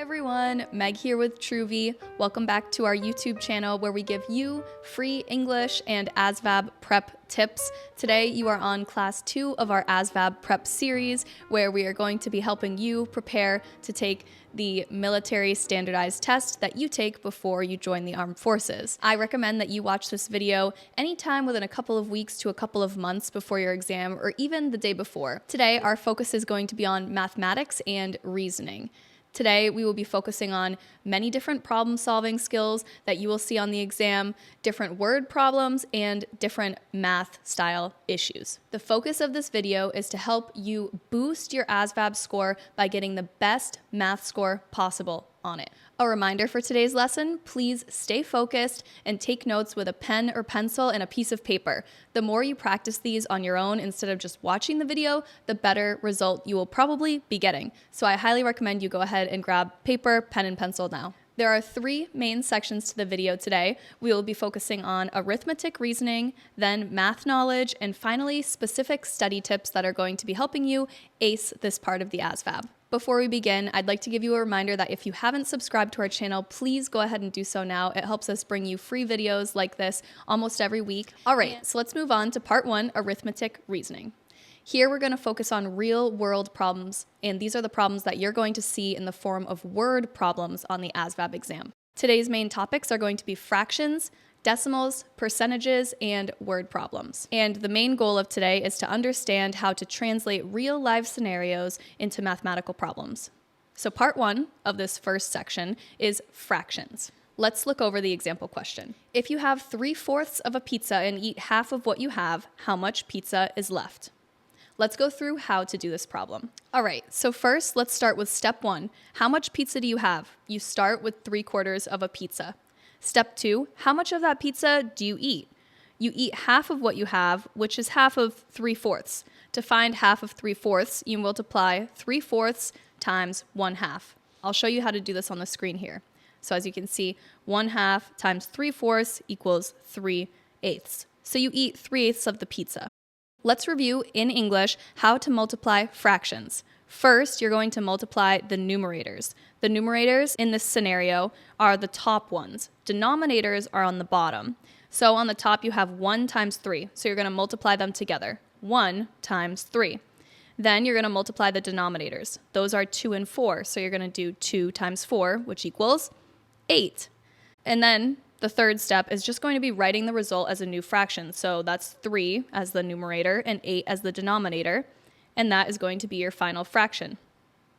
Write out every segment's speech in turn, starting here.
everyone, Meg here with Truvy. Welcome back to our YouTube channel where we give you free English and ASVAB prep tips. Today you are on class 2 of our ASVAB prep series where we are going to be helping you prepare to take the military standardized test that you take before you join the armed forces. I recommend that you watch this video anytime within a couple of weeks to a couple of months before your exam or even the day before. Today our focus is going to be on mathematics and reasoning. Today, we will be focusing on many different problem-solving skills that you will see on the exam, different word problems, and different math-style issues. The focus of this video is to help you boost your ASVAB score by getting the best math score possible on it. A reminder for today's lesson, please stay focused and take notes with a pen or pencil and a piece of paper. The more you practice these on your own instead of just watching the video, the better result you will probably be getting. So I highly recommend you go ahead and grab paper, pen, and pencil now. There are 3 main sections to the video today. We will be focusing on arithmetic reasoning, then math knowledge, and finally specific study tips that are going to be helping you ace this part of the ASVAB. Before we begin, I'd like to give you a reminder that if you haven't subscribed to our channel, please go ahead and do so now. It helps us bring you free videos like this almost every week. All right, so let's move on to part 1, arithmetic reasoning. Here we're going to focus on real-world problems, and these are the problems that you're going to see in the form of word problems on the ASVAB exam. Today's main topics are going to be fractions, decimals, percentages, and word problems. And the main goal of today is to understand how to translate real-life scenarios into mathematical problems. So part 1 of this first section is fractions. Let's look over the example question. If you have 3/4 of a pizza and eat half of what you have, how much pizza is left? Let's go through how to do this problem. All right, so first let's start with step 1. How much pizza do you have? You start with 3/4 of a pizza. Step 2, how much of that pizza do you eat? You eat half of what you have, which is half of 3/4. To find half of 3/4, you multiply 3/4 times 1/2. I'll show you how to do this on the screen here. So as you can see, 1/2 times 3/4 equals 3/8. So you eat 3/8 of the pizza. Let's review in English how to multiply fractions. First, you're going to multiply the numerators. The numerators in this scenario are the top ones. Denominators are on the bottom. So on the top, you have 1 times 3. So you're going to multiply them together. 1 times 3. Then you're going to multiply the denominators. Those are 2 and 4. So you're going to do 2 times 4, which equals 8. And then the third step is just going to be writing the result as a new fraction. So that's 3 as the numerator and 8 as the denominator. And that is going to be your final fraction.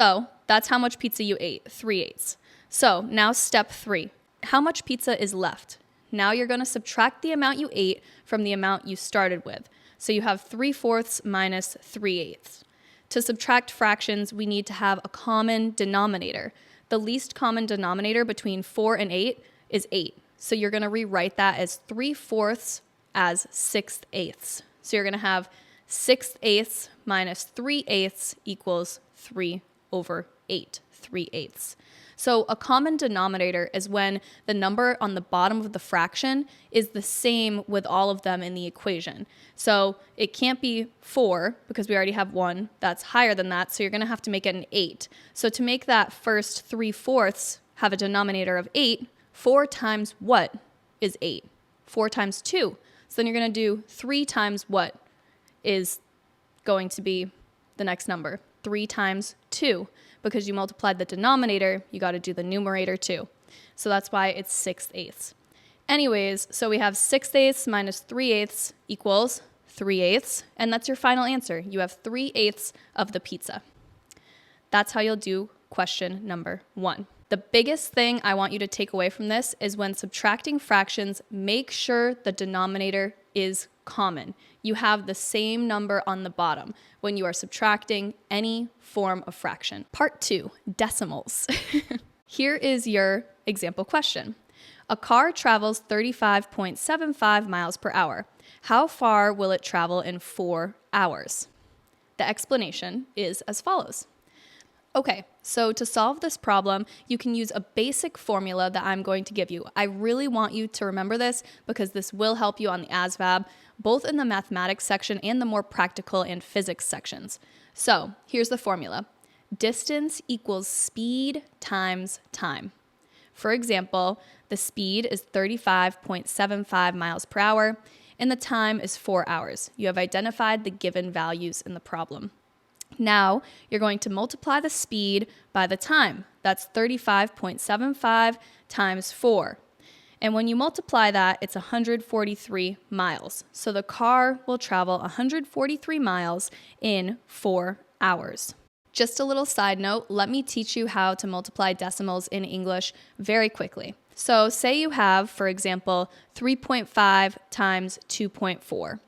So that's how much pizza you ate, 3/8. So now step 3, how much pizza is left? Now you're going to subtract the amount you ate from the amount you started with. So you have 3/4 minus 3/8. To subtract fractions, we need to have a common denominator. The least common denominator between 4 and 8 is 8. So you're going to rewrite that as 3/4 as 6/8. So you're going to have 6/8 minus 3/8 equals 3/8, 3/8. So a common denominator is when the number on the bottom of the fraction is the same with all of them in the equation. So it can't be 4 because we already have 1 that's higher than that, so you're going to have to make it an 8. So to make that first 3/4 have a denominator of 8, 4 times what is 8? 4 times 2. So then you're going to do 3 times what is going to be the next number. 3 times 2. Because you multiplied the denominator, you got to do the numerator too. So that's why it's 6/8. Anyways, so we have 6/8 minus 3/8 equals 3/8. And that's your final answer. You have 3/8 of the pizza. That's how you'll do question number 1. The biggest thing I want you to take away from this is when subtracting fractions, make sure the denominator is common. You have the same number on the bottom when you are subtracting any form of fraction. Part 2, decimals. Here is your example question. A car travels 35.75 miles per hour. How far will it travel in 4 hours? The explanation is as follows. Okay, so to solve this problem, you can use a basic formula that I'm going to give you. I really want you to remember this because this will help you on the ASVAB, both in the mathematics section and the more practical and physics sections. So here's the formula. Distance equals speed times time. For example, the speed is 35.75 miles per hour, and the time is 4 hours. You have identified the given values in the problem. Now, you're going to multiply the speed by the time. That's 35.75 times 4. And when you multiply that, it's 143 miles. So the car will travel 143 miles in 4 hours. Just a little side note, let me teach you how to multiply decimals in English very quickly. So say you have, for example, 3.5 times 2.4.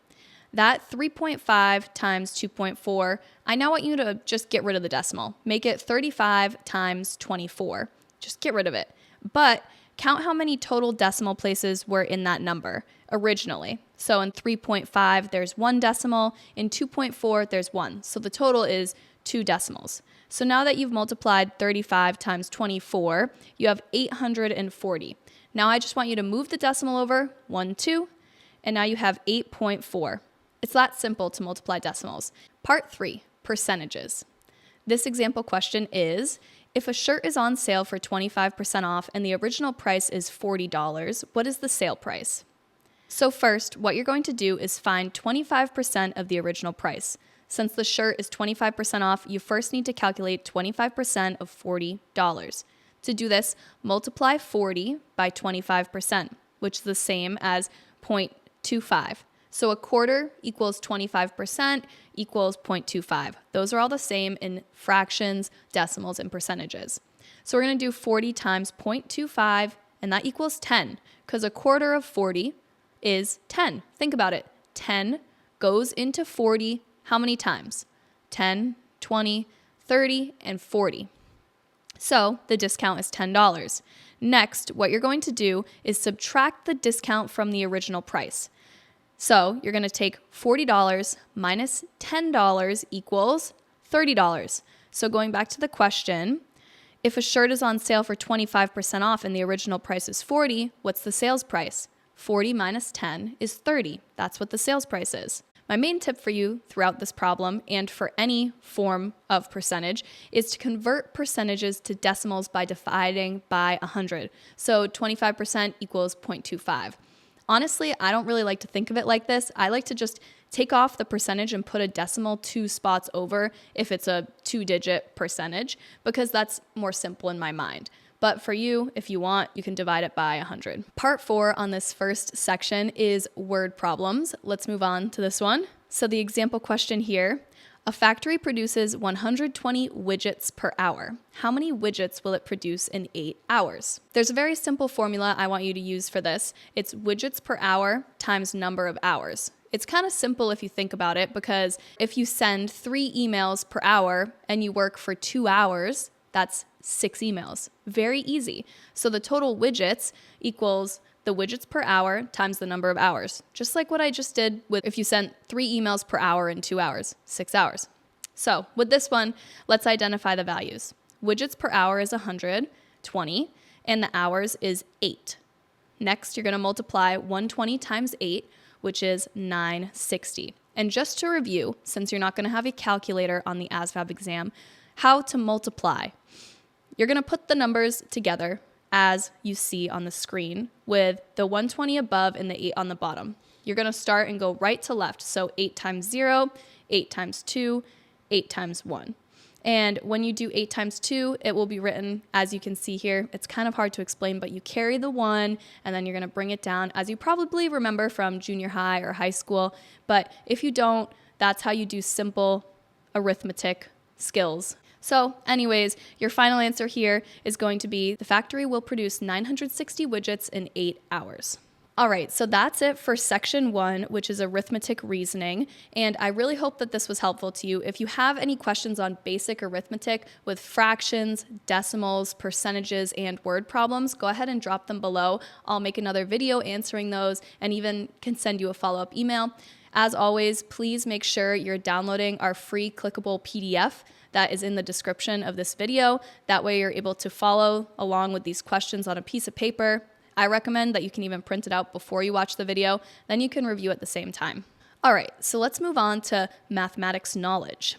That 3.5 times 2.4, I now want you to just get rid of the decimal. Make it 35 times 24. Just get rid of it. But count how many total decimal places were in that number originally. So in 3.5, there's 1 decimal. In 2.4, there's 1. So the total is 2 decimals. So now that you've multiplied 35 times 24, you have 840. Now I just want you to move the decimal over, 1, 2, and now you have 8.4. It's that simple to multiply decimals. Part 3, percentages. This example question is, if a shirt is on sale for 25% off and the original price is $40, what is the sale price? So first, what you're going to do is find 25% of the original price. Since the shirt is 25% off, you first need to calculate 25% of $40. To do this, multiply 40 by 25%, which is the same as 0.25. So a quarter equals 25% equals 0.25. Those are all the same in fractions, decimals, and percentages. So we're going to do 40 times 0.25, and that equals 10, because a quarter of 40 is 10. Think about it. 10 goes into 40 how many times? 10, 20, 30, and 40. So the discount is $10. Next, what you're going to do is subtract the discount from the original price. So you're going to take $40 minus $10 equals $30. So going back to the question, if a shirt is on sale for 25% off and the original price is $40, what's the sales price? 40 minus 10 is 30. That's what the sales price is. My main tip for you throughout this problem and for any form of percentage is to convert percentages to decimals by dividing by 100. So 25% equals 0.25. Honestly, I don't really like to think of it like this. I like to just take off the percentage and put a decimal 2 spots over if it's a 2-digit percentage, because that's more simple in my mind. But for you, if you want, you can divide it by 100. Part 4 on this first section is word problems. Let's move on to this one. So the example question here, a factory produces 120 widgets per hour. How many widgets will it produce in 8 hours? There's a very simple formula I want you to use for this. It's widgets per hour times number of hours. It's kind of simple if you think about it, because if you send 3 emails per hour and you work for 2 hours, that's 6 emails. Very easy. So the total widgets equals the widgets per hour times the number of hours. Just like what I just did with if you sent 3 emails per hour in 2 hours, 6 hours. So with this one, let's identify the values. Widgets per hour is 120, and the hours is 8. Next, you're going to multiply 120 times 8, which is 960. And just to review, since you're not going to have a calculator on the ASVAB exam, how to multiply. You're going to put the numbers together as you see on the screen with the 120 above and the 8 on the bottom. You're going to start and go right to left. So 8 times 0, 8 times 2, 8 times 1. And when you do 8 times 2, it will be written as you can see here. It's kind of hard to explain, but you carry the 1 and then you're going to bring it down as you probably remember from junior high or high school. But if you don't, that's how you do simple arithmetic skills. So anyways, your final answer here is going to be the factory will produce 960 widgets in 8 hours. All right, so that's it for section 1, which is arithmetic reasoning. And I really hope that this was helpful to you. If you have any questions on basic arithmetic with fractions, decimals, percentages, and word problems, go ahead and drop them below. I'll make another video answering those and even can send you a follow-up email. As always, please make sure you're downloading our free clickable PDF that is in the description of this video. That way you're able to follow along with these questions on a piece of paper. I recommend that you can even print it out before you watch the video, then you can review at the same time. All right, so let's move on to mathematics knowledge.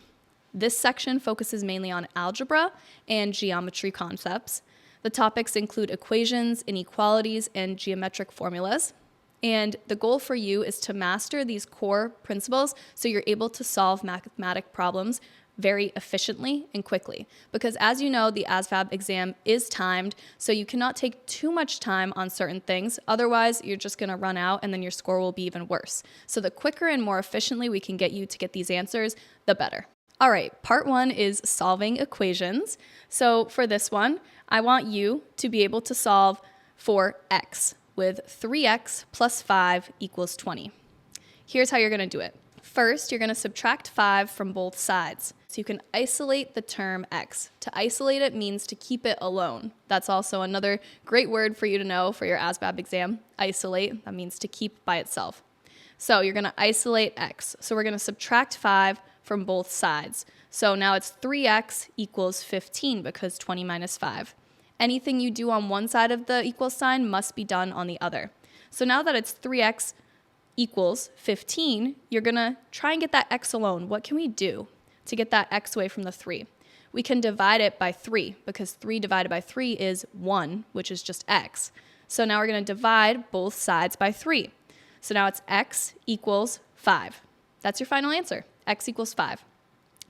This section focuses mainly on algebra and geometry concepts. The topics include equations, inequalities, and geometric formulas. And the goal for you is to master these core principles so you're able to solve mathematic problems very efficiently and quickly. Because as you know, the ASVAB exam is timed, so you cannot take too much time on certain things. Otherwise, you're just going to run out and then your score will be even worse. So the quicker and more efficiently we can get you to get these answers, the better. All right, part 1 is solving equations. So for this one, I want you to be able to solve for x with 3x plus 5 equals 20. Here's how you're going to do it. First, you're going to subtract 5 from both sides. So you can isolate the term x. To isolate it means to keep it alone. That's also another great word for you to know for your ASVAB exam. Isolate, that means to keep by itself. So you're going to isolate x. So we're going to subtract 5 from both sides. So now it's 3x equals 15 because 20 minus 5. Anything you do on one side of the equal sign must be done on the other. So now that it's 3x equals 15, you're going to try and get that x alone. What can we do to get that x away from the 3? We can divide it by 3 because 3 divided by 3 is 1, which is just x. So now we're going to divide both sides by 3. So now it's x equals 5. That's your final answer. X equals 5.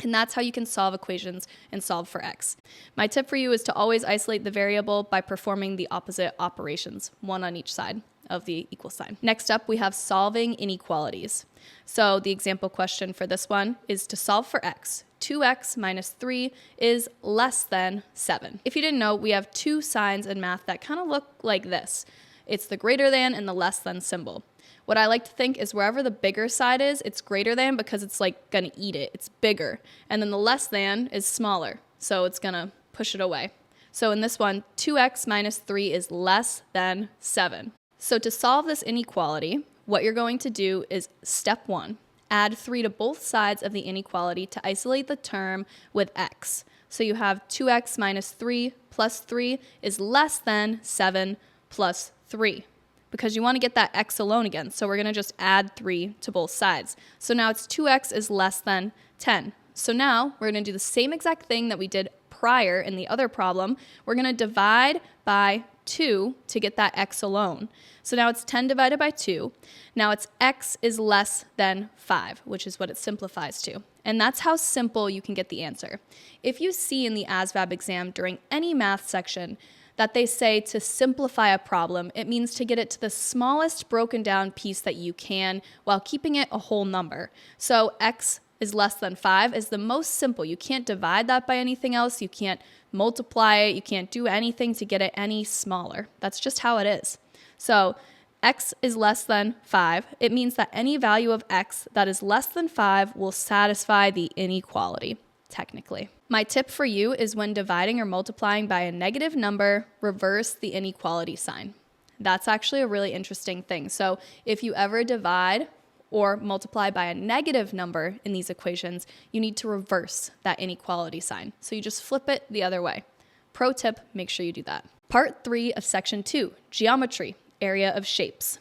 And that's how you can solve equations and solve for x. My tip for you is to always isolate the variable by performing the opposite operations, one on each side of the equal sign. Next up, we have solving inequalities. So the example question for this one is to solve for x. 2x minus 3 is less than 7. If you didn't know, we have two signs in math that kind of look like this. It's the greater than and the less than symbol. What I like to think is wherever the bigger side is, it's greater than because it's like gonna eat it. It's bigger. And then the less than is smaller. So it's gonna push it away. So in this one, 2x minus 3 is less than 7. So to solve this inequality, what you're going to do is step 1, add 3 to both sides of the inequality to isolate the term with x. So you have 2x minus 3 plus 3 is less than 7 plus 3. Because you want to get that x alone again. So we're going to just add 3 to both sides. So now it's 2x is less than 10. So now we're going to do the same exact thing that we did prior in the other problem. We're going to divide by 2 to get that x alone. So now it's 10 divided by 2. Now it's x is less than 5, which is what it simplifies to. And that's how simple you can get the answer. If you see in the ASVAB exam during any math section that they say to simplify a problem, it means to get it to the smallest broken down piece that you can while keeping it a whole number. So x is less than 5 is the most simple. You can't divide that by anything else. You can't multiply it. You can't do anything to get it any smaller. That's just how it is. So x is less than 5. It means that any value of x that is less than 5 will satisfy the inequality, technically. My tip for you is when dividing or multiplying by a negative number, reverse the inequality sign. That's actually a really interesting thing. So if you ever divide or multiply by a negative number in these equations, you need to reverse that inequality sign. So you just flip it the other way. Pro tip, make sure you do that. Part 3 of section 2, geometry, area of shapes.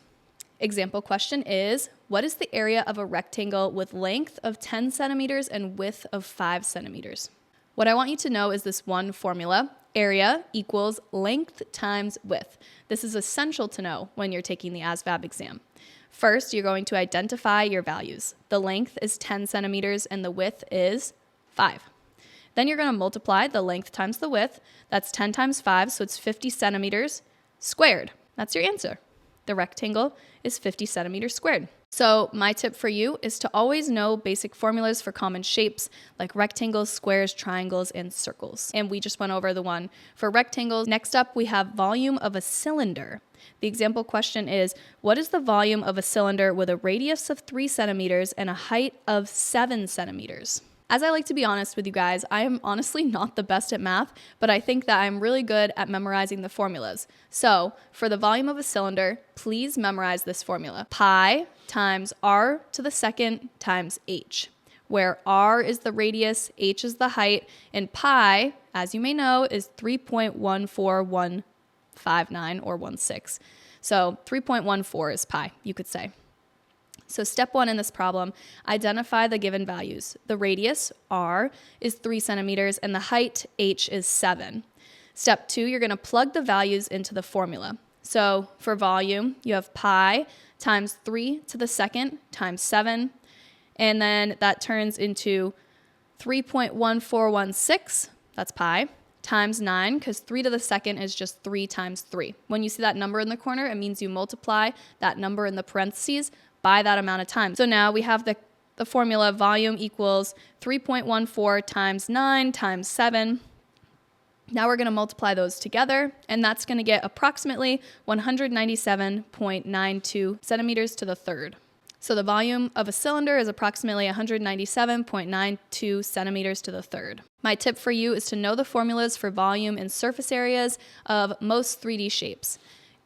Example question is, what is the area of a rectangle with length of 10 centimeters and width of 5 centimeters? What I want you to know is this one formula, area equals length times width. This is essential to know when you're taking the ASVAB exam. First, you're going to identify your values. The length is 10 centimeters and the width is 5. Then you're going to multiply the length times the width. That's 10 times 5, so it's 50 centimeters squared. That's your answer. The rectangle is 50 centimeters squared. So my tip for you is to always know basic formulas for common shapes like rectangles, squares, triangles, and circles. And we just went over the one for rectangles. Next up, we have volume of a cylinder. The example question is, what is the volume of a cylinder with a radius of 3 centimeters and a height of 7 centimeters? As I like to be honest with you guys, I am honestly not the best at math, but I think that I'm really good at memorizing the formulas. So for the volume of a cylinder, please memorize this formula. Pi times r to the second times h, where r is the radius, h is the height, and pi, as you may know, is 3.14159 or 16. So 3.14 is pi, you could say. So step 1 in this problem, identify the given values. The radius, r, is 3 centimeters, and the height, h, is 7. Step 2, you're going to plug the values into the formula. So for volume, you have pi times 3 to the second times 7, and then that turns into 3.1416, that's pi, times 9, because 3 to the second is just 3 times 3. When you see that number in the corner, it means you multiply that number in the parentheses by that amount of time. So now we have the formula volume equals 3.14 times 9 times 7. Now we're going to multiply those together, and that's going to get approximately 197.92 centimeters to the third. So the volume of a cylinder is approximately 197.92 centimeters to the third. My tip for you is to know the formulas for volume and surface areas of most 3D shapes.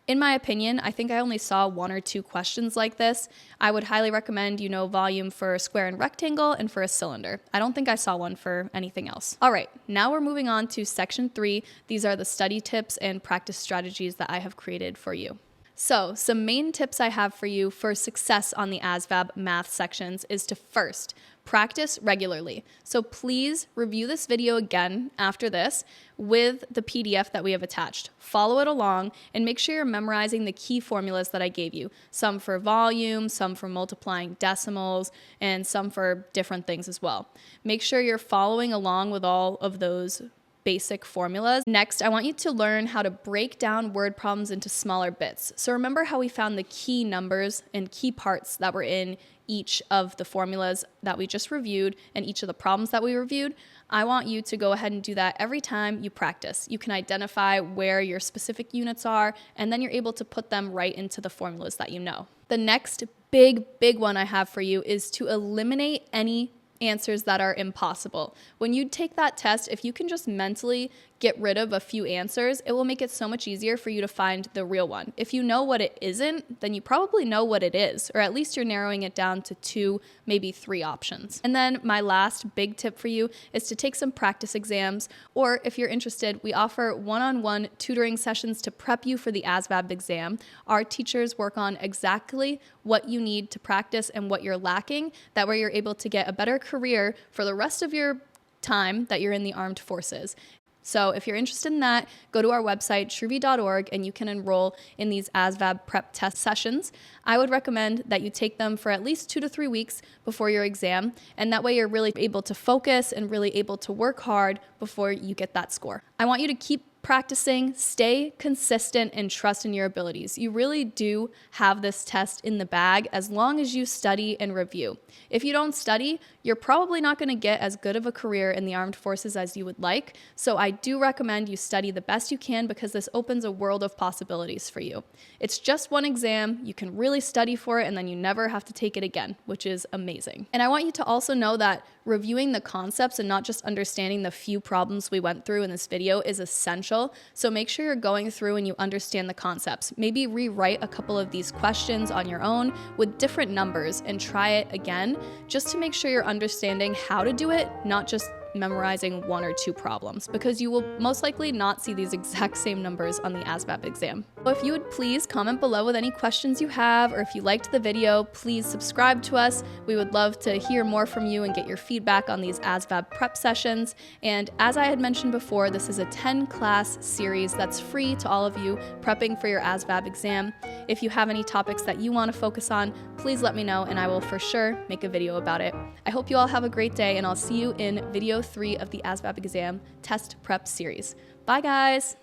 In my opinion, I think I only saw 1 or 2 questions like this. I would highly recommend you know volume for a square and rectangle and for a cylinder. I don't think I saw one for anything else. All right, now we're moving on to section 3. These are the study tips and practice strategies that I have created for you. So some main tips I have for you for success on the ASVAB math sections is to first, practice regularly. So please review this video again after this with the PDF that we have attached. Follow it along and make sure you're memorizing the key formulas that I gave you. Some for volume, some for multiplying decimals, and some for different things as well. Make sure you're following along with all of those basic formulas. Next, I want you to learn how to break down word problems into smaller bits. So remember how we found the key numbers and key parts that were in each of the formulas that we just reviewed and each of the problems that we reviewed? I want you to go ahead and do that every time you practice. You can identify where your specific units are, and then you're able to put them right into the formulas that you know. The next big one I have for you is to eliminate any answers that are impossible. When you take that test, if you can just mentally get rid of a few answers, it will make it so much easier for you to find the real one. If you know what it isn't, then you probably know what it is, or at least you're narrowing it down to 2, maybe 3 options. And then my last big tip for you is to take some practice exams, or if you're interested, we offer one-on-one tutoring sessions to prep you for the ASVAB exam. Our teachers work on exactly what you need to practice and what you're lacking. That way you're able to get a better career for the rest of your time that you're in the armed forces. So if you're interested in that, go to our website, truvi.org, and you can enroll in these ASVAB prep test sessions. I would recommend that you take them for at least 2 to 3 weeks before your exam, and that way you're really able to focus and really able to work hard before you get that score. I want you to keep practicing, stay consistent, and trust in your abilities. You really do have this test in the bag as long as you study and review. If you don't study, you're probably not going to get as good of a career in the armed forces as you would like. So I do recommend you study the best you can because this opens a world of possibilities for you. It's just one exam. You can really study for it and then you never have to take it again, which is amazing. And I want you to also know that reviewing the concepts and not just understanding the few problems we went through in this video is essential. So make sure you're going through and you understand the concepts. Maybe rewrite a couple of these questions on your own with different numbers and try it again just to make sure you're understanding how to do it, not just memorizing 1 or 2 problems, because you will most likely not see these exact same numbers on the ASVAB exam. So if you would please comment below with any questions you have, or if you liked the video, please subscribe to us. We would love to hear more from you and get your feedback on these ASVAB prep sessions. And as I had mentioned before, this is a 10-class series that's free to all of you prepping for your ASVAB exam. If you have any topics that you want to focus on, please let me know and I will for sure make a video about it. I hope you all have a great day and I'll see you in video 3 of the ASVAB exam test prep series. Bye guys!